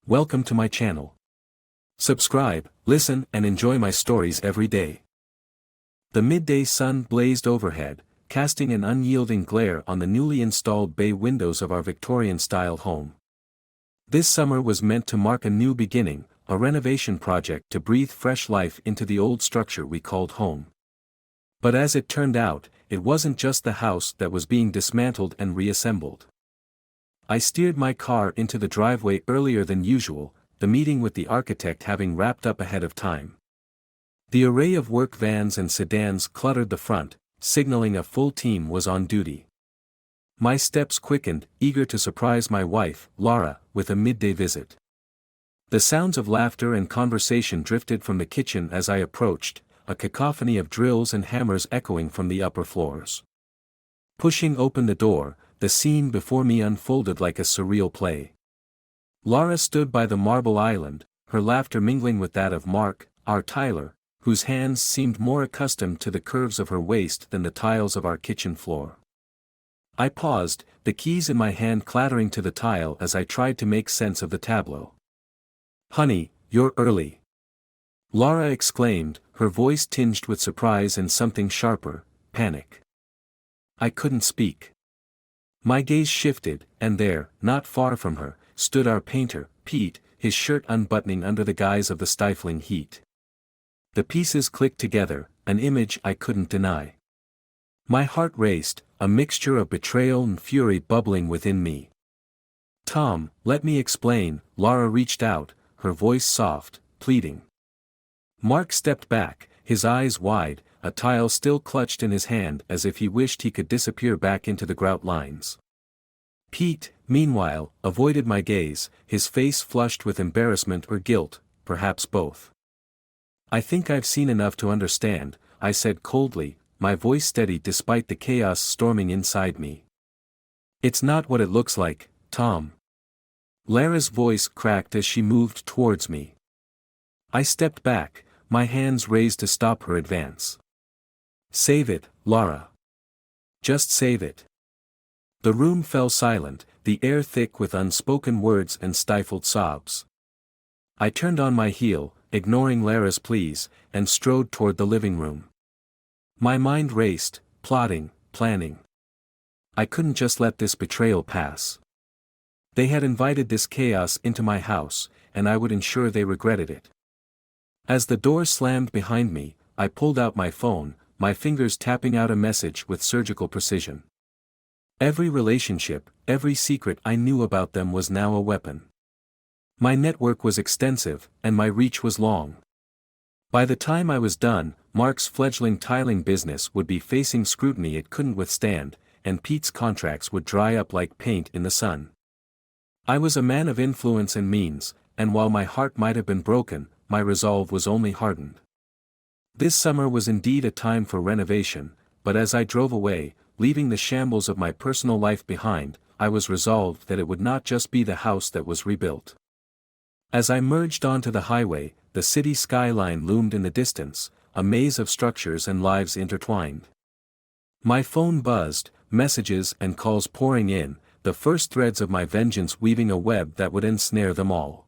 Welcome to my channel. Subscribe, listen and enjoy my stories every day. The midday sun blazed overhead, casting an unyielding glare on the newly installed bay windows of our Victorian-style home. This summer was meant to mark a new beginning, a renovation project to breathe fresh life into the old structure we called home. But as it turned out, it wasn't just the house that was being dismantled and reassembled. I steered my car into the driveway earlier than usual, the meeting with the architect having wrapped up ahead of time. The array of work vans and sedans cluttered the front, signaling a full team was on duty. My steps quickened, eager to surprise my wife, Laura, with a midday visit. The sounds of laughter and conversation drifted from the kitchen as I approached, a cacophony of drills and hammers echoing from the upper floors. Pushing open the door, the scene before me unfolded like a surreal play. Laura stood by the marble island, her laughter mingling with that of Mark, our tiler, whose hands seemed more accustomed to the curves of her waist than the tiles of our kitchen floor. I paused, the keys in my hand clattering to the tile as I tried to make sense of the tableau. "Honey, you're early," Laura exclaimed, her voice tinged with surprise and something sharper, panic. I couldn't speak. My gaze shifted, and there, not far from her, stood our painter, Pete, his shirt unbuttoning under the guise of the stifling heat. The pieces clicked together, an image I couldn't deny. My heart raced, a mixture of betrayal and fury bubbling within me. "Tom, let me explain," Laura reached out, her voice soft, pleading. Mark stepped back, his eyes wide, a tile still clutched in his hand as if he wished he could disappear back into the grout lines. Pete, meanwhile, avoided my gaze, his face flushed with embarrassment or guilt, perhaps both. "I think I've seen enough to understand," I said coldly, my voice steady despite the chaos storming inside me. "It's not what it looks like, Tom." Laura's voice cracked as she moved towards me. I stepped back, my hands raised to stop her advance. "Save it, Laura. Just save it." The room fell silent, the air thick with unspoken words and stifled sobs. I turned on my heel, ignoring Laura's pleas, and strode toward the living room. My mind raced, plotting, planning. I couldn't just let this betrayal pass. They had invited this chaos into my house, and I would ensure they regretted it. As the door slammed behind me, I pulled out my phone, my fingers tapping out a message with surgical precision. Every relationship, every secret I knew about them was now a weapon. My network was extensive, and my reach was long. By the time I was done, Mark's fledgling tiling business would be facing scrutiny it couldn't withstand, and Pete's contracts would dry up like paint in the sun. I was a man of influence and means, and while my heart might have been broken, my resolve was only hardened. This summer was indeed a time for renovation, but as I drove away, leaving the shambles of my personal life behind, I was resolved that it would not just be the house that was rebuilt. As I merged onto the highway, the city skyline loomed in the distance, a maze of structures and lives intertwined. My phone buzzed, messages and calls pouring in, the first threads of my vengeance weaving a web that would ensnare them all.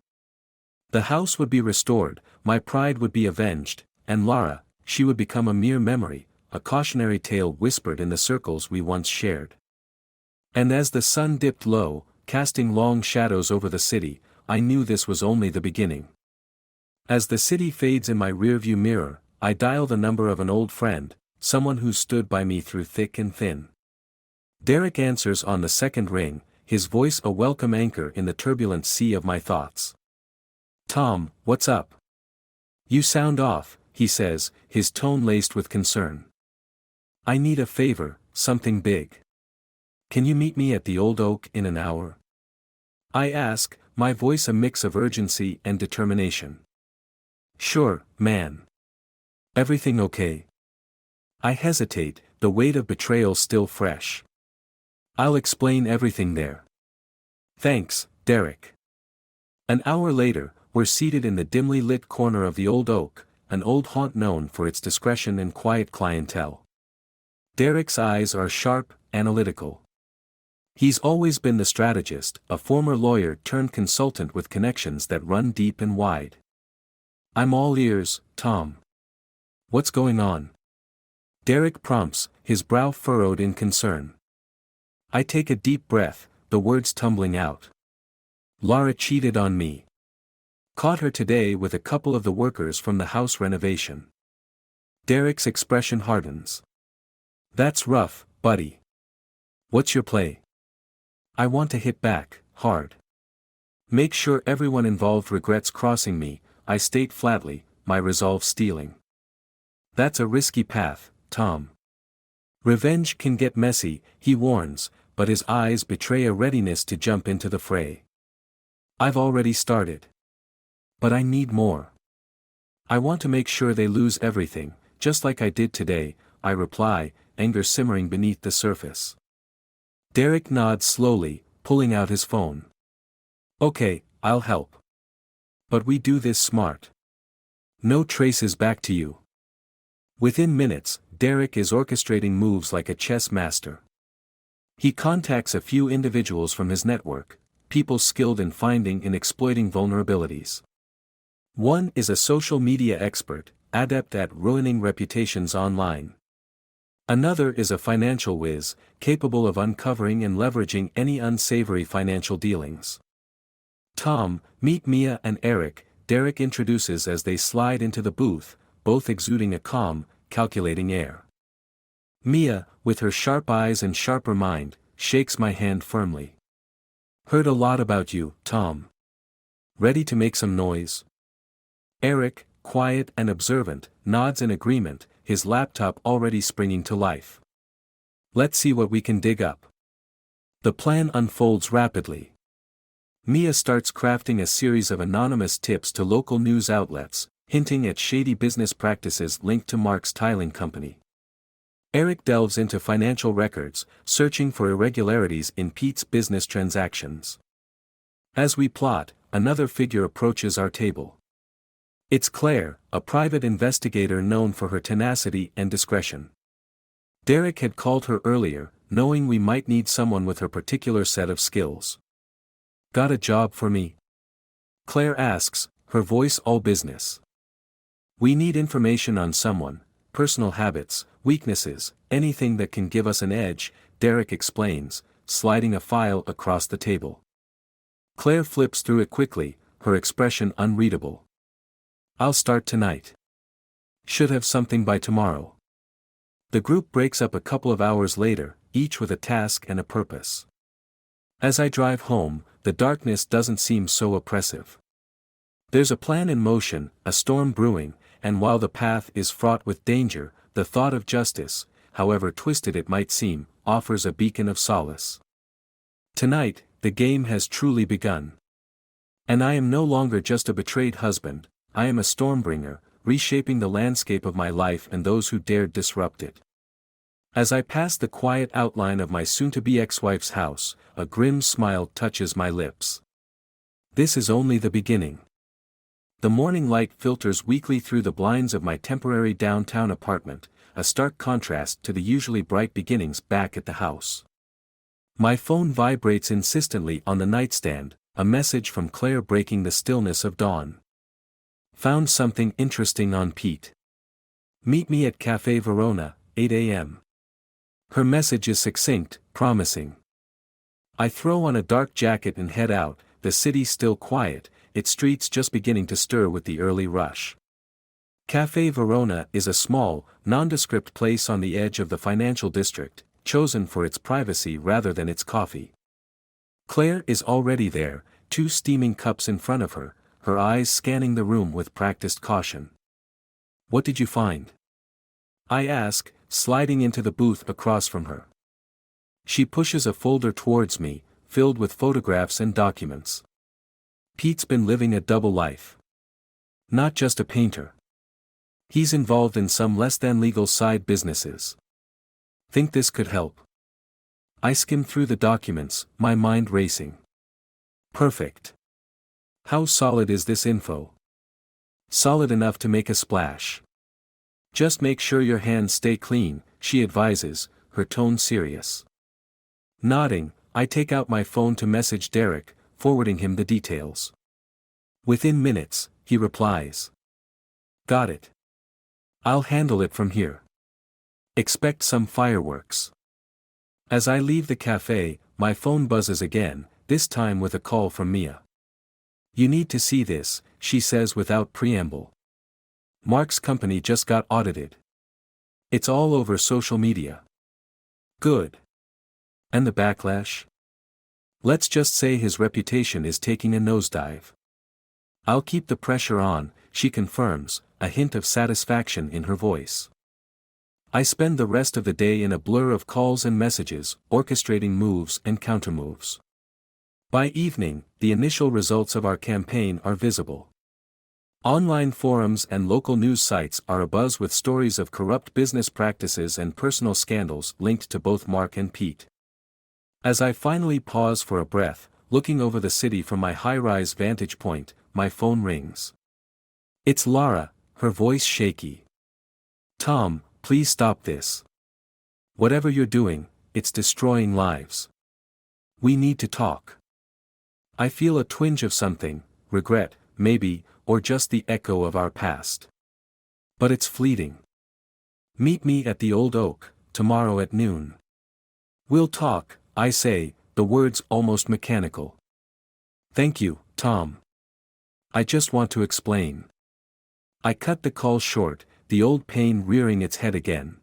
The house would be restored, my pride would be avenged, and Laura, she would become a mere memory, a cautionary tale whispered in the circles we once shared. And as the sun dipped low, casting long shadows over the city, I knew this was only the beginning. As the city fades in my rearview mirror, I dial the number of an old friend, someone who stood by me through thick and thin. Derek answers on the second ring, his voice a welcome anchor in the turbulent sea of my thoughts. "Tom, what's up? You sound off," he says, his tone laced with concern. "I need a favor, something big. Can you meet me at the Old Oak in an hour?" I ask, my voice a mix of urgency and determination. "Sure, man. Everything okay?" I hesitate, the weight of betrayal still fresh. "I'll explain everything there." "Thanks, Derek." An hour later, we're seated in the dimly lit corner of the Old Oak, an old haunt known for its discretion and quiet clientele. Derek's eyes are sharp, analytical. He's always been the strategist, a former lawyer turned consultant with connections that run deep and wide. I'm all ears, Tom. What's going on? Derek prompts, his brow furrowed in concern. I take a deep breath, the words tumbling out. Laura cheated on me. Caught her today with a couple of the workers from the house renovation. Derek's expression hardens. That's rough, buddy. What's your play? I want to hit back, hard. Make sure everyone involved regrets crossing me, I state flatly, my resolve steeling. That's a risky path, Tom. Revenge can get messy, he warns, but his eyes betray a readiness to jump into the fray. I've already started. But I need more. I want to make sure they lose everything, just like I did today, I reply, anger simmering beneath the surface. Derek nods slowly, pulling out his phone. Okay, I'll help. But we do this smart. No traces back to you. Within minutes, Derek is orchestrating moves like a chess master. He contacts a few individuals from his network, people skilled in finding and exploiting vulnerabilities. One is a social media expert, adept at ruining reputations online. Another is a financial whiz, capable of uncovering and leveraging any unsavory financial dealings. Tom, meet Mia and Eric, Derek introduces as they slide into the booth, both exuding a calm, calculating air. Mia, with her sharp eyes and sharper mind, shakes my hand firmly. Heard a lot about you, Tom. Ready to make some noise? Eric, quiet and observant, nods in agreement, his laptop already springing to life. Let's see what we can dig up. The plan unfolds rapidly. Mia starts crafting a series of anonymous tips to local news outlets, hinting at shady business practices linked to Mark's tiling company. Eric delves into financial records, searching for irregularities in Pete's business transactions. As we plot, another figure approaches our table. It's Claire, a private investigator known for her tenacity and discretion. Derek had called her earlier, knowing we might need someone with her particular set of skills. Got a job for me? Claire asks, her voice all business. We need information on someone, personal habits, weaknesses, anything that can give us an edge, Derek explains, sliding a file across the table. Claire flips through it quickly, her expression unreadable. I'll start tonight. Should have something by tomorrow. The group breaks up a couple of hours later, each with a task and a purpose. As I drive home, the darkness doesn't seem so oppressive. There's a plan in motion, a storm brewing, and while the path is fraught with danger, the thought of justice, however twisted it might seem, offers a beacon of solace. Tonight, the game has truly begun. And I am no longer just a betrayed husband, I am a stormbringer, reshaping the landscape of my life and those who dared disrupt it. As I pass the quiet outline of my soon-to-be ex-wife's house, a grim smile touches my lips. This is only the beginning. The morning light filters weakly through the blinds of my temporary downtown apartment, a stark contrast to the usually bright beginnings back at the house. My phone vibrates insistently on the nightstand, a message from Claire breaking the stillness of dawn. Found something interesting on Pete. Meet me at Cafe Verona, 8 a.m. Her message is succinct, promising. I throw on a dark jacket and head out, the city still quiet, its streets just beginning to stir with the early rush. Cafe Verona is a small, nondescript place on the edge of the financial district, chosen for its privacy rather than its coffee. Claire is already there, two steaming cups in front of her, her eyes scanning the room with practiced caution. What did you find? I ask, sliding into the booth across from her. She pushes a folder towards me, filled with photographs and documents. Pete's been living a double life. Not just a painter. He's involved in some less-than-legal side businesses. Think this could help? I skim through the documents, my mind racing. Perfect. How solid is this info? Solid enough to make a splash. Just make sure your hands stay clean, she advises, her tone serious. Nodding, I take out my phone to message Derek, forwarding him the details. Within minutes, he replies. Got it. I'll handle it from here. Expect some fireworks. As I leave the cafe, my phone buzzes again, this time with a call from Mia. You need to see this, she says without preamble. Mark's company just got audited. It's all over social media. Good. And the backlash? Let's just say his reputation is taking a nosedive. I'll keep the pressure on, she confirms, a hint of satisfaction in her voice. I spend the rest of the day in a blur of calls and messages, orchestrating moves and countermoves. By evening, the initial results of our campaign are visible. Online forums and local news sites are abuzz with stories of corrupt business practices and personal scandals linked to both Mark and Pete. As I finally pause for a breath, looking over the city from my high-rise vantage point, my phone rings. It's Lara, her voice shaky. Tom, please stop this. Whatever you're doing, it's destroying lives. We need to talk. I feel a twinge of something, regret, maybe, or just the echo of our past. But it's fleeting. Meet me at the Old Oak, tomorrow at noon. We'll talk, I say, the words almost mechanical. Thank you, Tom. I just want to explain. I cut the call short, the old pain rearing its head again.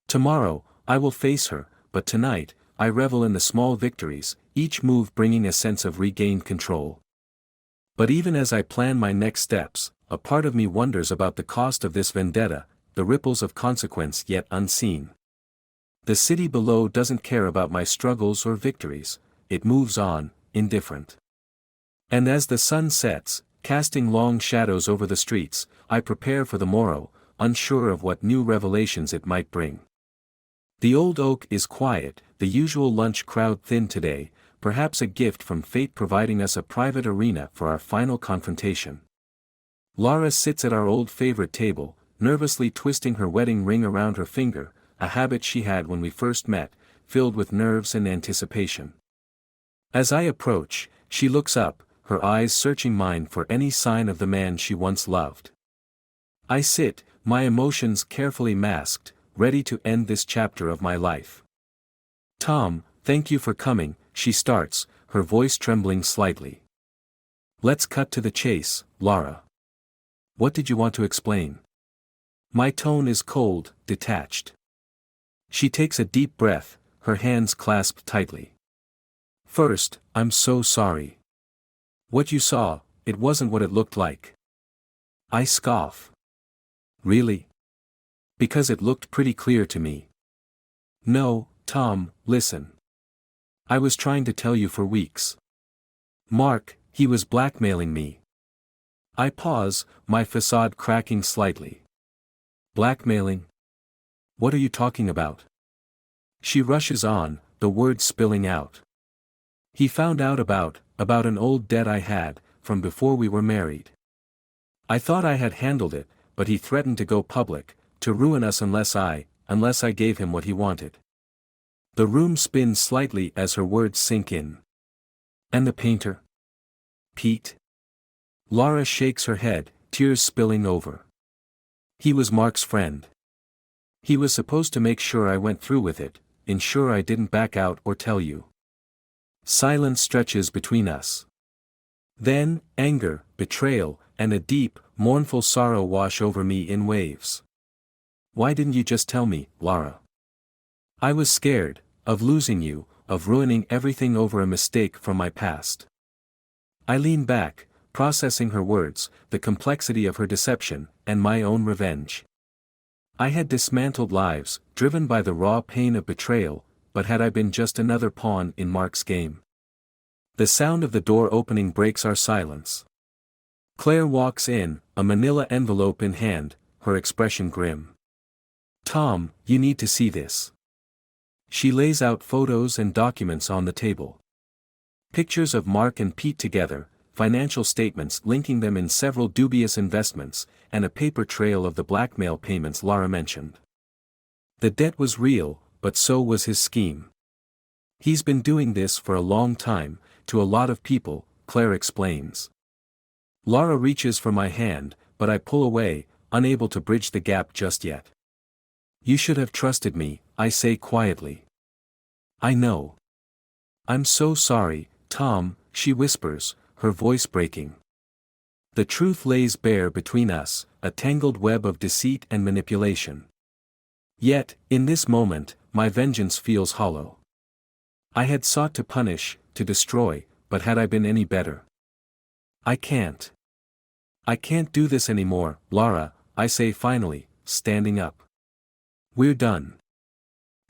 Tomorrow, I will face her, but tonight, I revel in the small victories, each move bringing a sense of regained control. But even as I plan my next steps, a part of me wonders about the cost of this vendetta, the ripples of consequence yet unseen. The city below doesn't care about my struggles or victories, it moves on, indifferent. And as the sun sets, casting long shadows over the streets, I prepare for the morrow, unsure of what new revelations it might bring. The Old Oak is quiet, the usual lunch crowd thin today, perhaps a gift from fate providing us a private arena for our final confrontation. Lara sits at our old favorite table, nervously twisting her wedding ring around her finger, a habit she had when we first met, filled with nerves and anticipation. As I approach, she looks up, her eyes searching mine for any sign of the man she once loved. I sit, my emotions carefully masked, ready to end this chapter of my life. Tom, thank you for coming, she starts, her voice trembling slightly. Let's cut to the chase, Lara. What did you want to explain? My tone is cold, detached. She takes a deep breath, her hands clasped tightly. First, I'm so sorry. What you saw, it wasn't what it looked like. I scoff. Really? Because it looked pretty clear to me. No, Tom, listen. I was trying to tell you for weeks. Mark, he was blackmailing me. I pause, my facade cracking slightly. Blackmailing? What are you talking about? She rushes on, the words spilling out. He found out about an old debt I had, from before we were married. I thought I had handled it, but he threatened to go public, to ruin us unless I gave him what he wanted. The room spins slightly as her words sink in. And the painter? Pete? Lara shakes her head, tears spilling over. He was Mark's friend. He was supposed to make sure I went through with it, ensure I didn't back out or tell you. Silence stretches between us. Then, anger, betrayal, and a deep, mournful sorrow wash over me in waves. Why didn't you just tell me, Lara? I was scared, of losing you, of ruining everything over a mistake from my past. I lean back, processing her words, the complexity of her deception, and my own revenge. I had dismantled lives, driven by the raw pain of betrayal, but had I been just another pawn in Mark's game? The sound of the door opening breaks our silence. Claire walks in, a manila envelope in hand, her expression grim. Tom, you need to see this. She lays out photos and documents on the table. Pictures of Mark and Pete together, financial statements linking them in several dubious investments, and a paper trail of the blackmail payments Lara mentioned. The debt was real, but so was his scheme. He's been doing this for a long time, to a lot of people, Claire explains. Laura reaches for my hand, but I pull away, unable to bridge the gap just yet. You should have trusted me, I say quietly. I know. I'm so sorry, Tom, she whispers, her voice breaking. The truth lays bare between us, a tangled web of deceit and manipulation. Yet, in this moment, my vengeance feels hollow. I had sought to punish, to destroy, but had I been any better? I can't. I can't do this anymore, Laura, I say finally, standing up. We're done.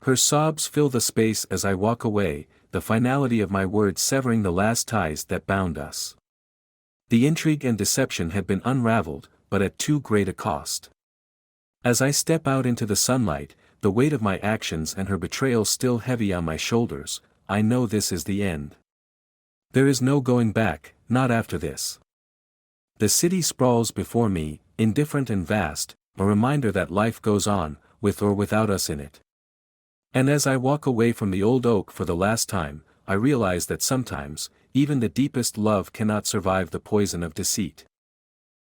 Her sobs fill the space as I walk away, the finality of my words severing the last ties that bound us. The intrigue and deception had been unraveled, but at too great a cost. As I step out into the sunlight, the weight of my actions and her betrayal still heavy on my shoulders, I know this is the end. There is no going back, not after this. The city sprawls before me, indifferent and vast, a reminder that life goes on, with or without us in it. And as I walk away from the old oak for the last time, I realize that sometimes, even the deepest love cannot survive the poison of deceit.